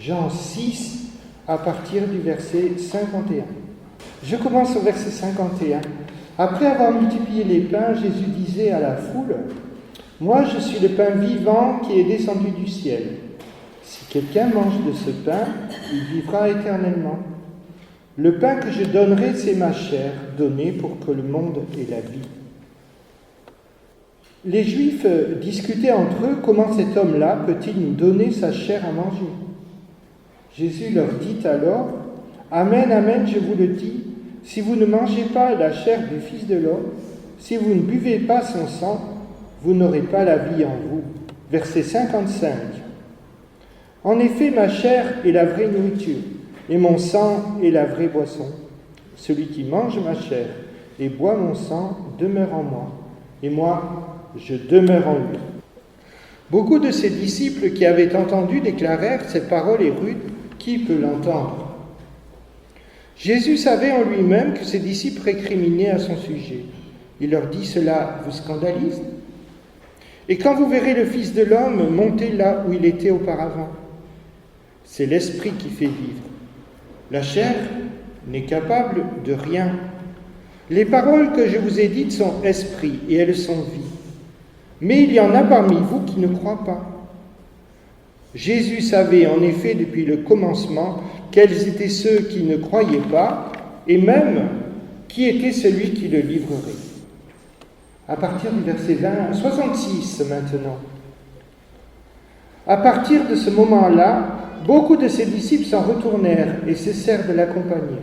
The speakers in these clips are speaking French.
Jean 6, à partir du verset 51. Je commence au verset 51. Après avoir multiplié les pains, Jésus disait à la foule, « Moi, je suis le pain vivant qui est descendu du ciel. Si quelqu'un mange de ce pain, il vivra éternellement. Le pain que je donnerai, c'est ma chair, donnée pour que le monde ait la vie. » Les Juifs discutaient entre eux comment cet homme-là peut-il nous donner sa chair à manger. Jésus leur dit alors, « Amen, amen, je vous le dis, si vous ne mangez pas la chair du Fils de l'homme, si vous ne buvez pas son sang, vous n'aurez pas la vie en vous. » Verset 55. « En effet, ma chair est la vraie nourriture, et mon sang est la vraie boisson. Celui qui mange ma chair et boit mon sang demeure en moi, et moi, je demeure en lui. » Beaucoup de ses disciples qui avaient entendu déclarèrent « Cette parole est rude, qui peut l'entendre ?» Jésus savait en lui-même que ses disciples récriminaient à son sujet. Il leur dit « Cela vous scandalise ? Et quand vous verrez le Fils de l'homme monter là où il était auparavant, c'est l'Esprit qui fait vivre. La chair n'est capable de rien. Les paroles que je vous ai dites sont esprit et elles sont vie. Mais il y en a parmi vous qui ne croient pas. » Jésus savait en effet depuis le commencement quels étaient ceux qui ne croyaient pas et même qui était celui qui le livrerait. À partir du verset 66 maintenant. À partir de ce moment-là, beaucoup de ses disciples s'en retournèrent et cessèrent de l'accompagner.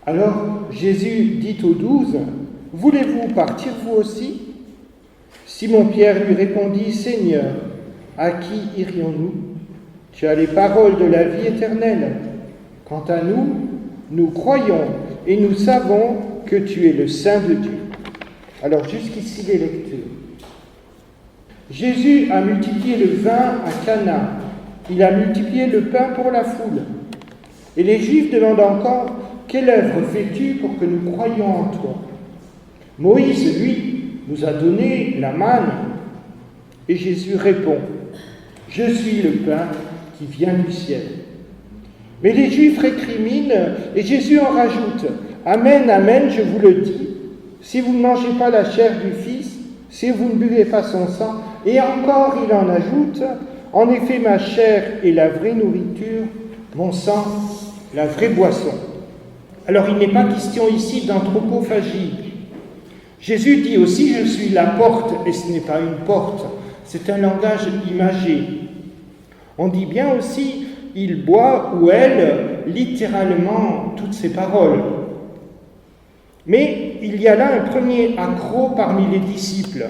Alors Jésus dit aux 12, « Voulez-vous partir vous aussi ?» Simon-Pierre lui répondit, « Seigneur, à qui irions-nous ? Tu as les paroles de la vie éternelle. Quant à nous, nous croyons et nous savons que tu es le Saint de Dieu. » Alors jusqu'ici les lectures. Jésus a multiplié le vin à Cana. Il a multiplié le pain pour la foule. Et les Juifs demandent encore, « Quelle œuvre fais-tu pour que nous croyions en toi ?» Moïse, lui, nous a donné la manne. Et Jésus répond, « Je suis le pain qui vient du ciel. » Mais les Juifs récriminent et Jésus en rajoute, « Amen, amen, je vous le dis, si vous ne mangez pas la chair du Fils, si vous ne buvez pas son sang, et encore il en ajoute, en effet ma chair est la vraie nourriture, mon sang la vraie boisson. » Alors il n'est pas question ici d'anthropophagie. Jésus dit aussi, je suis la porte, et ce n'est pas une porte, c'est un langage imagé. On dit bien aussi, il boit ou elle, littéralement, toutes ces paroles. Mais il y a là un premier accroc parmi les disciples.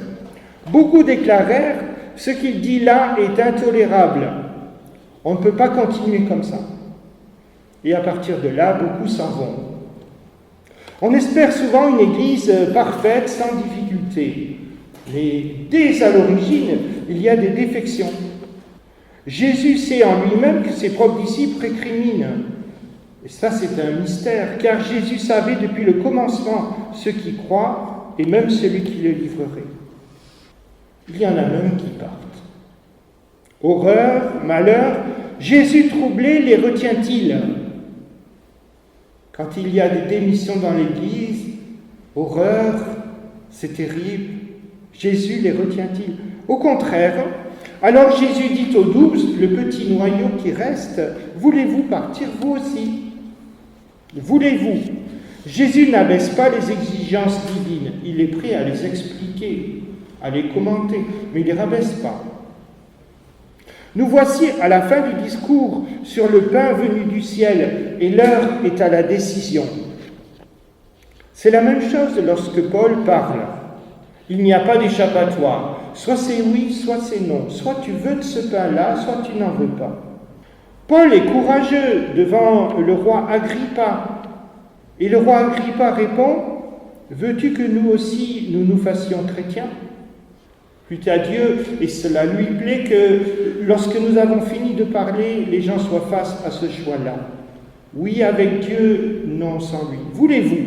Beaucoup déclarèrent, ce qu'il dit là est intolérable. On ne peut pas continuer comme ça. Et à partir de là, beaucoup s'en vont. On espère souvent une église parfaite, sans difficulté. Mais dès à l'origine, il y a des défections. Jésus sait en lui-même que ses propres disciples récriminent. Et ça, c'est un mystère, car Jésus savait depuis le commencement ceux qui croient et même celui qui le livrerait. Il y en a même qui partent. Horreur, malheur, Jésus troublé les retient-il ? Quand il y a des démissions dans l'Église, horreur, c'est terrible, Jésus les retient-il ? Au contraire, alors Jésus dit aux 12, le petit noyau qui reste, « Voulez-vous partir vous aussi ? Voulez-vous » Jésus n'abaisse pas les exigences divines, il est prêt à les expliquer, à les commenter, mais il ne les rabaisse pas. Nous voici à la fin du discours sur le pain venu du ciel, et l'heure est à la décision. C'est la même chose lorsque Paul parle. Il n'y a pas d'échappatoire. Soit c'est oui, soit c'est non. Soit tu veux de ce pain-là, soit tu n'en veux pas. Paul est courageux devant le roi Agrippa. Et le roi Agrippa répond, « Veux-tu que nous aussi, nous fassions chrétiens ?» Plût à Dieu, et cela lui plaît, que lorsque nous avons fini de parler, les gens soient face à ce choix-là. Oui avec Dieu, non sans lui. Voulez-vous ?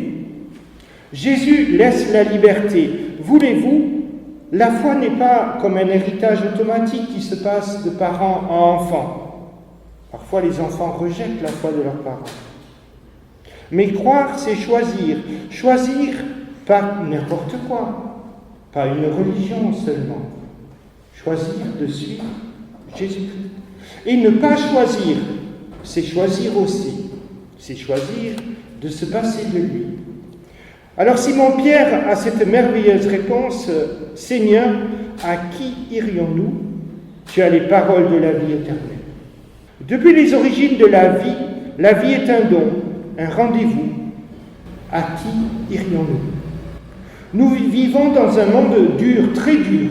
Jésus laisse la liberté. Voulez-vous ? La foi n'est pas comme un héritage automatique qui se passe de parents à enfants. Parfois, les enfants rejettent la foi de leurs parents. Mais croire, c'est choisir. Choisir pas n'importe quoi, pas une religion seulement. Choisir de suivre Jésus-Christ. Et ne pas choisir, c'est choisir aussi. C'est choisir de se passer de lui. Alors Simon-Pierre a cette merveilleuse réponse, « Seigneur, à qui irions-nous ? Tu as les paroles de la vie éternelle. » Depuis les origines de la vie est un don, un rendez-vous. À qui irions-nous ? Nous vivons dans un monde dur, très dur.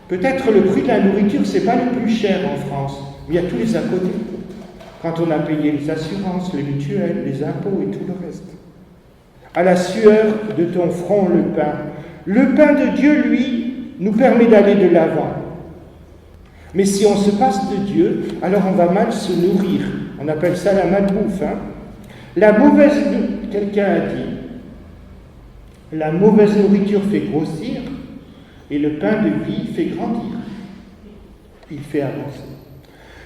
Peut-être le prix de la nourriture, ce n'est pas le plus cher en France, mais il y a tous les à côté. Quand on a payé les assurances, les mutuelles, les impôts et tout le reste. À la sueur de ton front, le pain. Le pain de Dieu, lui, nous permet d'aller de l'avant. Mais si on se passe de Dieu, alors on va mal se nourrir. On appelle ça la malbouffe. La mauvaise, quelqu'un a dit, la mauvaise nourriture fait grossir et le pain de vie fait grandir. Il fait avancer.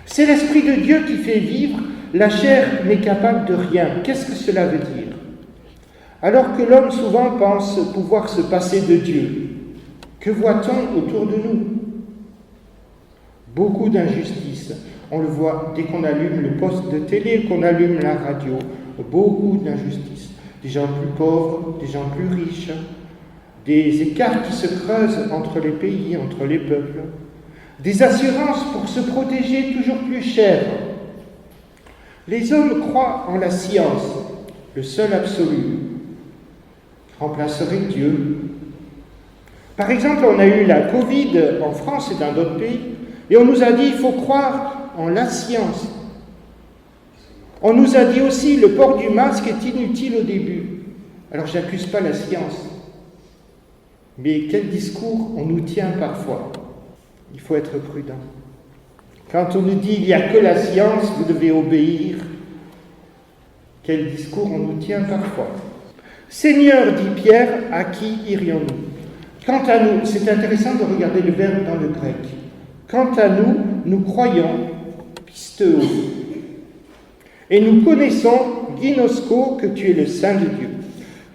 C'est l'Esprit de Dieu qui fait vivre. La chair n'est capable de rien. Qu'est-ce que cela veut dire ? Alors que l'homme souvent pense pouvoir se passer de Dieu, que voit-on autour de nous ? Beaucoup d'injustices. On le voit dès qu'on allume le poste de télé, qu'on allume la radio. Beaucoup d'injustices. Des gens plus pauvres, des gens plus riches, des écarts qui se creusent entre les pays, entre les peuples, des assurances pour se protéger toujours plus chères. Les hommes croient en la science, le seul absolu, remplacerait Dieu. Par exemple, on a eu la Covid en France et dans d'autres pays, et on nous a dit qu'il faut croire en la science. On nous a dit aussi le port du masque est inutile au début. Alors j'accuse pas la science. Mais quel discours on nous tient parfois. Il faut être prudent. Quand on nous dit il n'y a que la science, vous devez obéir. Quel discours on nous tient parfois. Seigneur, dit Pierre, à qui irions-nous ? Quant à nous, c'est intéressant de regarder le verbe dans le grec. Quant à nous, nous croyons, pisteo. Et nous connaissons, ginosko, que tu es le Saint de Dieu.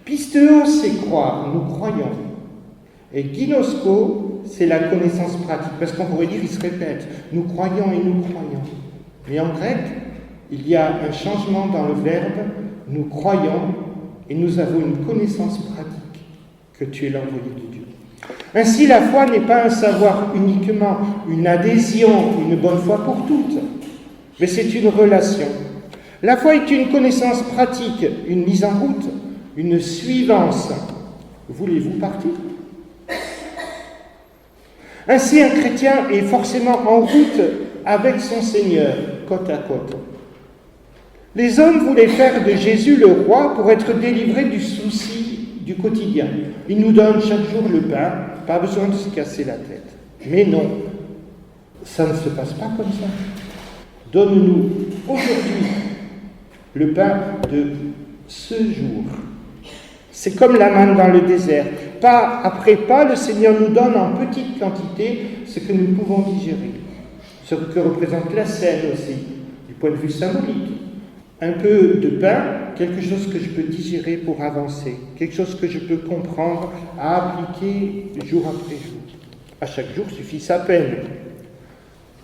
Pisteo, c'est croire, nous croyons. Et ginosko, c'est la connaissance pratique. Parce qu'on pourrait dire, il se répète, nous croyons et nous croyons. Mais en grec, il y a un changement dans le verbe, nous croyons, et nous avons une connaissance pratique que tu es l'envoyé de Dieu. Ainsi, la foi n'est pas un savoir uniquement, une adhésion, une bonne foi pour toutes, mais c'est une relation. La foi est une connaissance pratique, une mise en route, une suivance. Voulez-vous partir ? Ainsi, un chrétien est forcément en route avec son Seigneur, côte à côte. Les hommes voulaient faire de Jésus le roi pour être délivrés du souci du quotidien. Il nous donne chaque jour le pain, pas besoin de se casser la tête. Mais non, ça ne se passe pas comme ça. Donne-nous aujourd'hui le pain de ce jour. C'est comme la manne dans le désert. Pas après pas, le Seigneur nous donne en petite quantité ce que nous pouvons digérer. Ce que représente la scène aussi, du point de vue symbolique. Un peu de pain, quelque chose que je peux digérer pour avancer, quelque chose que je peux comprendre, à appliquer jour après jour. À chaque jour suffit sa peine.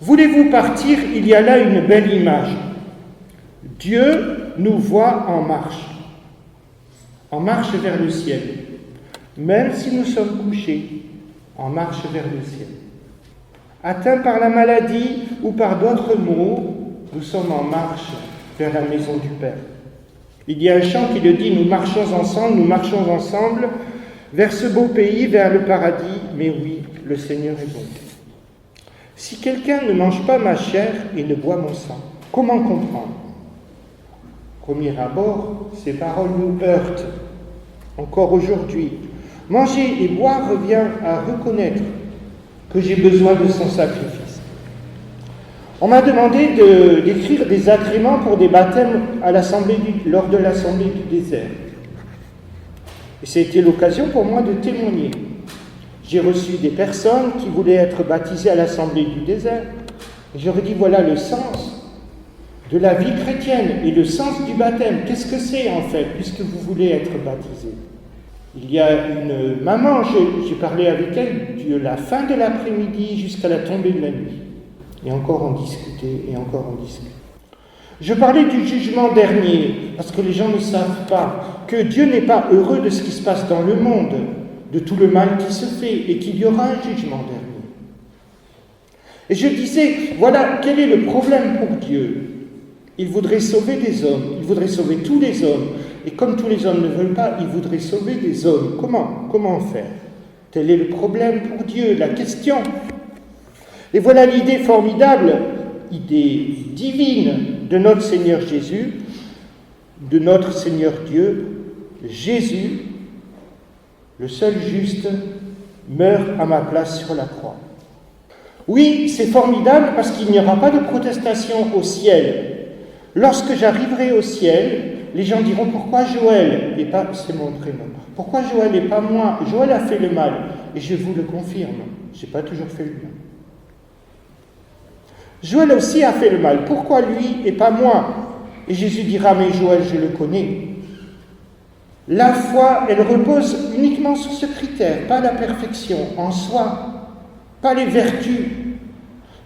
Voulez-vous partir ? Il y a là une belle image. Dieu nous voit en marche vers le ciel, même si nous sommes couchés, en marche vers le ciel. Atteints par la maladie ou par d'autres maux, nous sommes en marche vers la maison du Père. Il y a un chant qui le dit, nous marchons ensemble vers ce beau pays, vers le paradis, mais oui, le Seigneur est bon. Si quelqu'un ne mange pas ma chair et ne boit mon sang, comment comprendre ? Premier abord, ces paroles nous heurtent, encore aujourd'hui. Manger et boire revient à reconnaître que j'ai besoin de son sacrifice. On m'a demandé d'écrire des agréments pour des baptêmes lors de l'Assemblée du désert. Et c'était l'occasion pour moi de témoigner. J'ai reçu des personnes qui voulaient être baptisées à l'Assemblée du désert. Et j'aurais dit, voilà le sens de la vie chrétienne et le sens du baptême. Qu'est-ce que c'est en fait, puisque vous voulez être baptisé? Il y a une maman, j'ai parlé avec elle de la fin de l'après-midi jusqu'à la tombée de la nuit. Et encore on discutait, et encore on discutait. Je parlais du jugement dernier, parce que les gens ne savent pas que Dieu n'est pas heureux de ce qui se passe dans le monde, de tout le mal qui se fait, et qu'il y aura un jugement dernier. Et je disais, voilà, quel est le problème pour Dieu? Il voudrait sauver des hommes, il voudrait sauver tous les hommes, et comme tous les hommes ne veulent pas, il voudrait sauver des hommes. Comment faire? Tel est le problème pour Dieu, la question. Et voilà l'idée formidable, idée divine de notre Seigneur Jésus, de notre Seigneur Dieu. Jésus, le seul juste, meurt à ma place sur la croix. Oui, c'est formidable parce qu'il n'y aura pas de protestation au ciel. Lorsque j'arriverai au ciel, les gens diront pourquoi Joël et pas, c'est mon prénom, pourquoi Joël et pas moi? Joël a fait le mal, et je vous le confirme, je n'ai pas toujours fait le bien. Joël aussi a fait le mal, pourquoi lui et pas moi? Et Jésus dira, mais Joël, je le connais. La foi, elle repose uniquement sur ce critère, pas la perfection en soi, pas les vertus,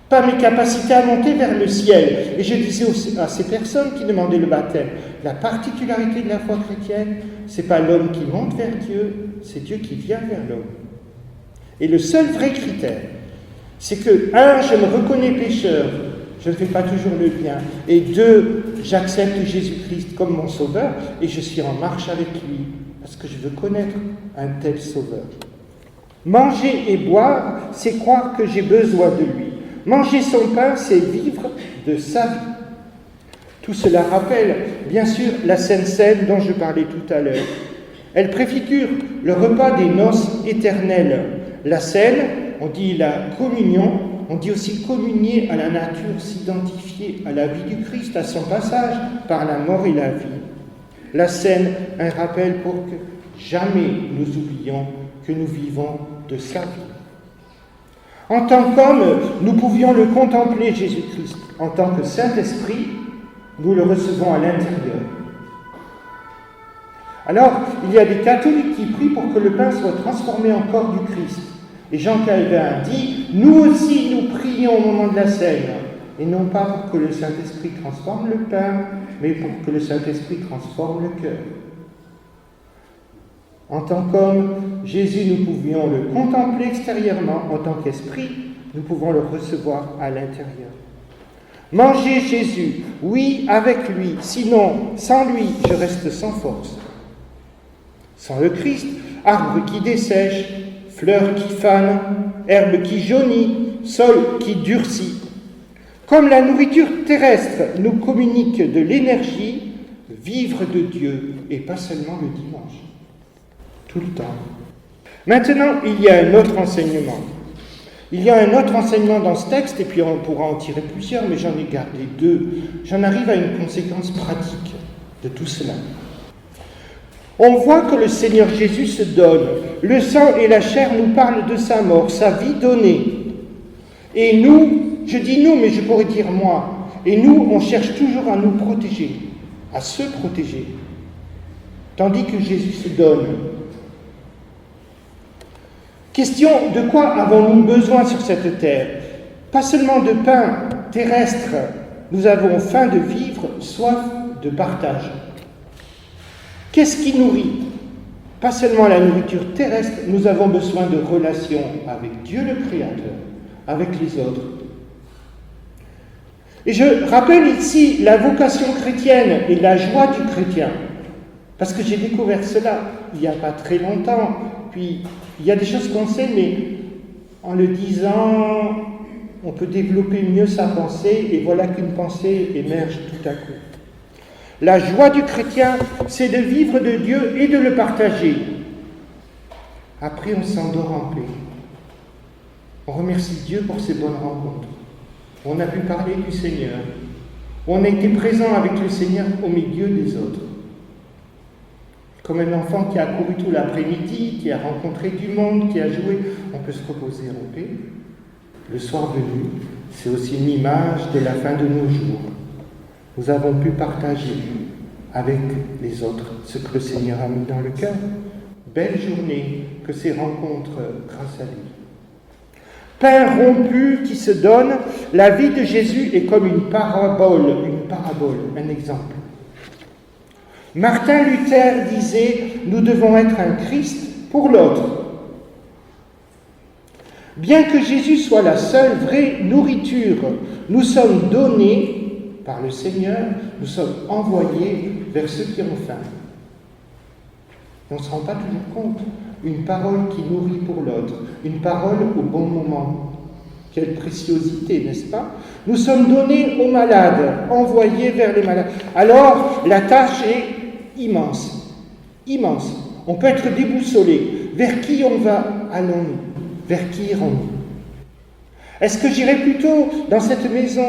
pas mes capacités à monter vers le ciel. Et je disais à ces personnes qui demandaient le baptême, la particularité de la foi chrétienne, c'est pas l'homme qui monte vers Dieu, c'est Dieu qui vient vers l'homme. Et le seul vrai critère, c'est que, un, je me reconnais pécheur, je ne fais pas toujours le bien, et deux, j'accepte Jésus-Christ comme mon sauveur, et je suis en marche avec lui, parce que je veux connaître un tel sauveur. Manger et boire, c'est croire que j'ai besoin de lui. Manger son pain, c'est vivre de sa vie. Tout cela rappelle, bien sûr, la Sainte Seine dont je parlais tout à l'heure. Elle préfigure le repas des noces éternelles. La Seine, on dit la communion, on dit aussi communier à la nature, s'identifier à la vie du Christ, à son passage par la mort et la vie. La Seine, un rappel pour que jamais nous oublions que nous vivons de sa vie. En tant qu'homme, nous pouvions le contempler, Jésus-Christ. En tant que Saint-Esprit, nous le recevons à l'intérieur. Alors, il y a des catholiques qui prient pour que le pain soit transformé en corps du Christ. Et Jean Calvin dit, nous aussi nous prions au moment de la scène, et non pas pour que le Saint-Esprit transforme le pain, mais pour que le Saint-Esprit transforme le cœur. En tant qu'homme, Jésus, nous pouvions le contempler extérieurement. En tant qu'esprit, nous pouvons le recevoir à l'intérieur. Manger Jésus, oui, avec lui. Sinon, sans lui, je reste sans force. Sans le Christ, arbre qui dessèche, fleurs qui fanent, herbe qui jaunit, sol qui durcit. Comme la nourriture terrestre nous communique de l'énergie, vivre de Dieu, et pas seulement le dimanche. Tout le temps. Maintenant, il y a un autre enseignement. Il y a un autre enseignement dans ce texte, et puis on pourra en tirer plusieurs, mais j'en ai gardé deux. J'en arrive à une conséquence pratique de tout cela. On voit que le Seigneur Jésus se donne. Le sang et la chair nous parlent de sa mort, sa vie donnée. Et nous, je dis nous, mais je pourrais dire moi, et nous, on cherche toujours à nous protéger, à se protéger, tandis que Jésus se donne. Question, de quoi avons-nous besoin sur cette terre? Pas seulement de pain terrestre, nous avons faim de vivre, soif de partage. Qu'est-ce qui nourrit? Pas seulement la nourriture terrestre, nous avons besoin de relations avec Dieu le Créateur, avec les autres. Et je rappelle ici la vocation chrétienne et la joie du chrétien, parce que j'ai découvert cela il n'y a pas très longtemps, puis il y a des choses qu'on sait, mais en le disant, on peut développer mieux sa pensée, et voilà qu'une pensée émerge tout à coup. La joie du chrétien, c'est de vivre de Dieu et de le partager. Après, on s'endort en paix. On remercie Dieu pour ces bonnes rencontres. On a pu parler du Seigneur. On a été présent avec le Seigneur au milieu des autres. Comme un enfant qui a couru tout l'après-midi, qui a rencontré du monde, qui a joué, on peut se reposer en paix. Le soir venu, c'est aussi une image de la fin de nos jours. Nous avons pu partager avec les autres ce que le Seigneur a mis dans le cœur. Belle journée que ces rencontres grâce à lui. Pain rompu qui se donne, la vie de Jésus est comme une parabole, un exemple. Martin Luther disait « Nous devons être un Christ pour l'autre ». Bien que Jésus soit la seule vraie nourriture, nous sommes donnés par le Seigneur, nous sommes envoyés vers ceux qui ont faim. Et on ne se rend pas toujours compte. Une parole qui nourrit pour l'autre, une parole au bon moment. Quelle préciosité, n'est-ce pas? Nous sommes donnés aux malades, envoyés vers les malades. Alors, la tâche est immense, immense. On peut être déboussolé. Vers qui allons-nous? Vers qui irons-nous? Est-ce que j'irai plutôt dans cette maison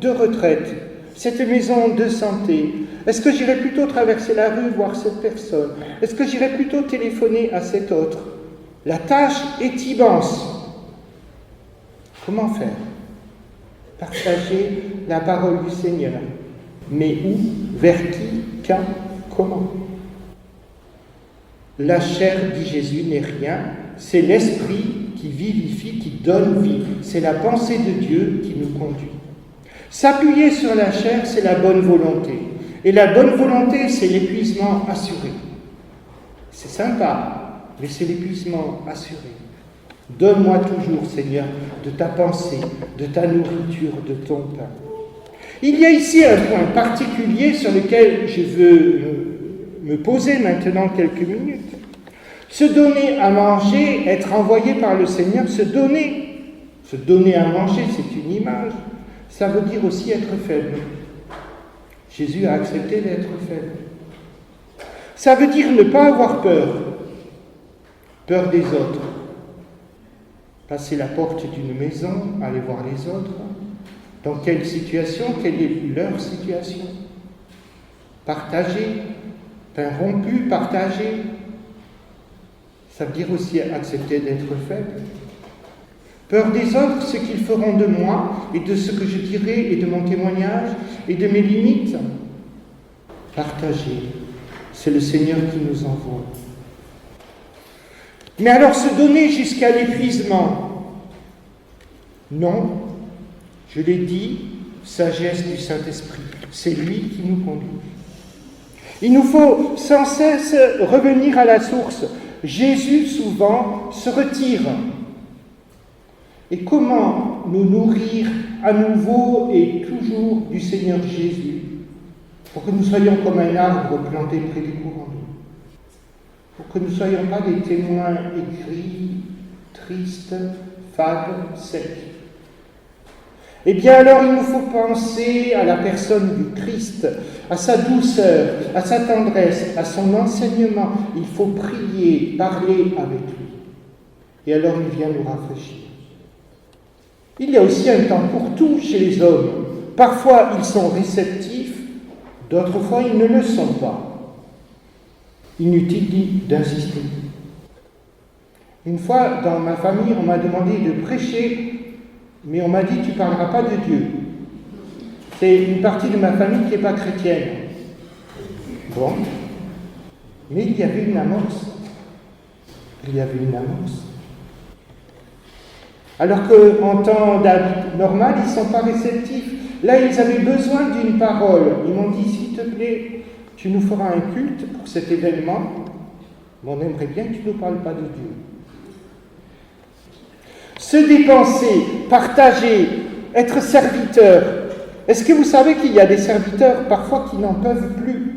de retraite, cette maison de santé? Est-ce que j'irai plutôt traverser la rue, voir cette personne? Est-ce que j'irai plutôt téléphoner à cet autre? La tâche est immense. Comment faire? Partager la parole du Seigneur. Mais où? Vers qui? Quand? Comment? La chair, dit Jésus, n'est rien. C'est l'esprit qui vivifie, qui donne vie. C'est la pensée de Dieu qui nous conduit. S'appuyer sur la chair, c'est la bonne volonté. Et la bonne volonté, c'est l'épuisement assuré. C'est sympa, mais c'est l'épuisement assuré. Donne-moi toujours, Seigneur, de ta pensée, de ta nourriture, de ton pain. Il y a ici un point particulier sur lequel je veux me poser maintenant quelques minutes. Se donner à manger, être envoyé par le Seigneur, se donner à manger, c'est une image. Ça veut dire aussi être faible. Jésus a accepté d'être faible. Ça veut dire ne pas avoir peur des autres. Passer la porte d'une maison, aller voir les autres. Dans quelle situation? Quelle est leur situation? Partager, pain rompu, partager. Ça veut dire aussi accepter d'être faible. Peur des autres, ce qu'ils feront de moi et de ce que je dirai et de mon témoignage et de mes limites. Partager, c'est le Seigneur qui nous envoie. Mais alors se donner jusqu'à l'épuisement? Non, je l'ai dit, sagesse du Saint-Esprit, c'est lui qui nous conduit. Il nous faut sans cesse revenir à la source. Jésus souvent se retire. Et comment nous nourrir à nouveau et toujours du Seigneur Jésus pour que nous soyons comme un arbre planté près du courant d'eau, pour que nous ne soyons pas des témoins aigris, tristes, fades, secs. Eh bien alors il nous faut penser à la personne du Christ, à sa douceur, à sa tendresse, à son enseignement. Il faut prier, parler avec lui. Et alors il vient nous rafraîchir. Il y a aussi un temps pour tout chez les hommes. Parfois, ils sont réceptifs, d'autres fois, ils ne le sont pas. Inutile d'insister. Une fois, dans ma famille, on m'a demandé de prêcher, mais on m'a dit « tu ne parleras pas de Dieu ». C'est une partie de ma famille qui n'est pas chrétienne. Bon. Mais il y avait une amorce. Alors qu'en temps normal, ils ne sont pas réceptifs. Là, ils avaient besoin d'une parole. Ils m'ont dit, s'il te plaît, tu nous feras un culte pour cet événement. Mais on aimerait bien que tu ne nous parles pas de Dieu. Se dépenser, partager, être serviteur. Est-ce que vous savez qu'il y a des serviteurs parfois qui n'en peuvent plus,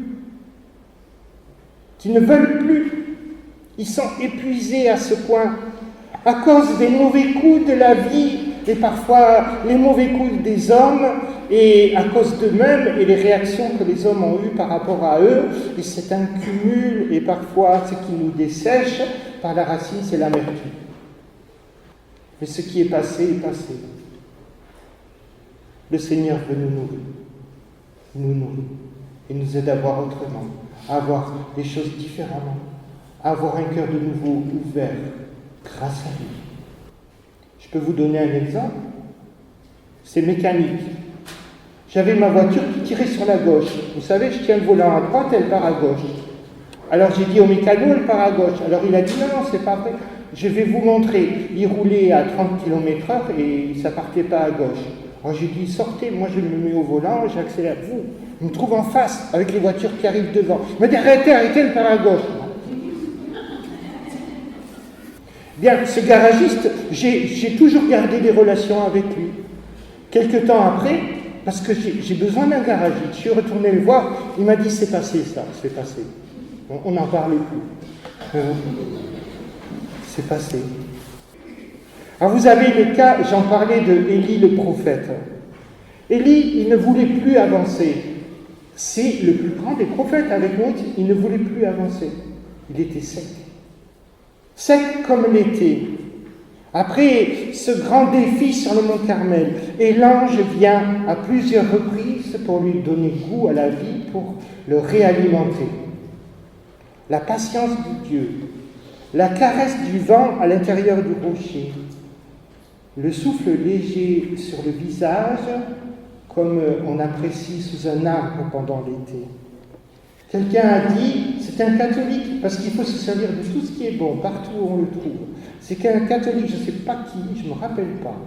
qui ne veulent plus? Ils sont épuisés à ce point, à cause des mauvais coups de la vie, et parfois les mauvais coups des hommes, et à cause d'eux-mêmes, et les réactions que les hommes ont eues par rapport à eux, et c'est un cumul, et parfois ce qui nous dessèche, par la racine, c'est l'amertume. Mais ce qui est passé est passé. Le Seigneur veut nous nourrir, et nous aide à voir autrement, à voir les choses différemment, à avoir un cœur de nouveau ouvert, grâce à lui. Je peux vous donner un exemple. C'est mécanique. J'avais ma voiture qui tirait sur la gauche. Vous savez, je tiens le volant à droite, elle part à gauche. Alors j'ai dit au mécano, elle part à gauche. Alors il a dit non, c'est pas vrai. Je vais vous montrer. Il roulait à 30 km/h et ça partait pas à gauche. Alors j'ai dit sortez, moi je me mets au volant, j'accélère. Vous, je me trouve en face avec les voitures qui arrivent devant. Il m'a dit arrêtez, elle part à gauche. Bien, ce garagiste, j'ai toujours gardé des relations avec lui. Quelque temps après, parce que j'ai besoin d'un garagiste, je suis retourné le voir, il m'a dit c'est passé ça, c'est passé. On n'en parle plus. C'est passé. Alors vous avez le cas, j'en parlais de Élie le prophète. Élie, il ne voulait plus avancer. C'est le plus grand des prophètes avec Moïse, il ne voulait plus avancer. Il était sec. Sec comme l'été. Après ce grand défi sur le mont Carmel, et l'ange vient à plusieurs reprises pour lui donner goût à la vie, pour le réalimenter. La patience de Dieu, la caresse du vent à l'intérieur du rocher, le souffle léger sur le visage, comme on apprécie sous un arbre pendant l'été. Quelqu'un a dit, c'est un catholique, parce qu'il faut se servir de tout ce qui est bon, partout où on le trouve. C'est qu'un catholique, je ne sais pas qui, je ne me rappelle pas,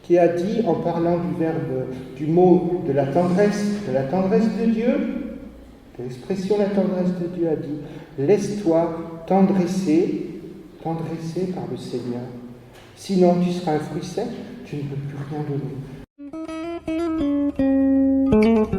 qui a dit, en parlant du verbe, du mot de la tendresse de Dieu, de l'expression la tendresse de Dieu, a dit, laisse-toi tendresser par le Seigneur. Sinon, tu seras un fruit sec, tu ne peux plus rien donner.